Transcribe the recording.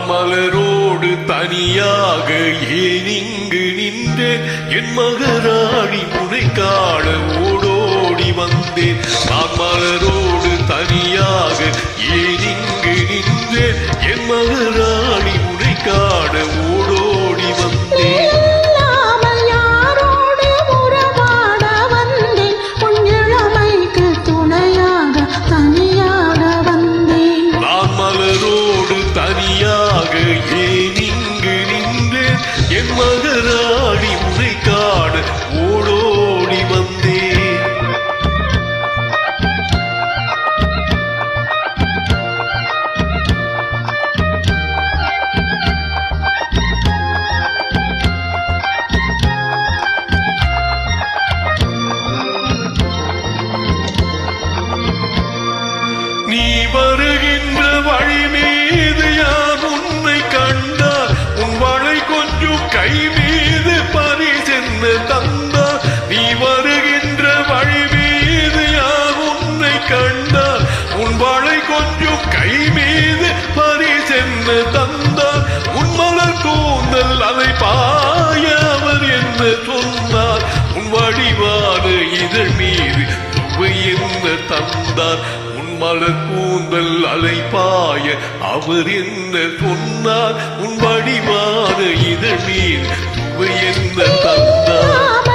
நான் மலரோடு தனியாக ஏன் இங்கு நின்றேன் என் மகராணி முனை காண ஓடோடி வந்தேன் நான் மலரோடு தனியாக ஏன் இங்கு நின்றேன் என் மகராணி முனை காண ஓடோடி வந்தேன் தனியாக ஏன் இங்கு நின்றேன் என் மகராணி உன்னை காண ஓடோடி வந்தேன் நீ வருகின்ற வழி மீது யார் உன்னை கண்டார் உன் வாழை கொஞ்சம் கை மீது பரிசென்று தந்தார் நீ வருகின்ற வழி மீது யார் உன்னை கண்டார் உன் வாழை கொஞ்சம் கை மீது பரிசென்று தந்தார் உன் மலர் கூந்தல் அதை பாய அவர் என்ன சொன்னார் உன் வடிவான இதழ் மீது சுவை என்ன தந்தார் மலர் கூந்தல் அலை பாய அவர் என்ன சொன்னார் உன் வடிவான இதழ் மீது சுவை என்ன தந்தார்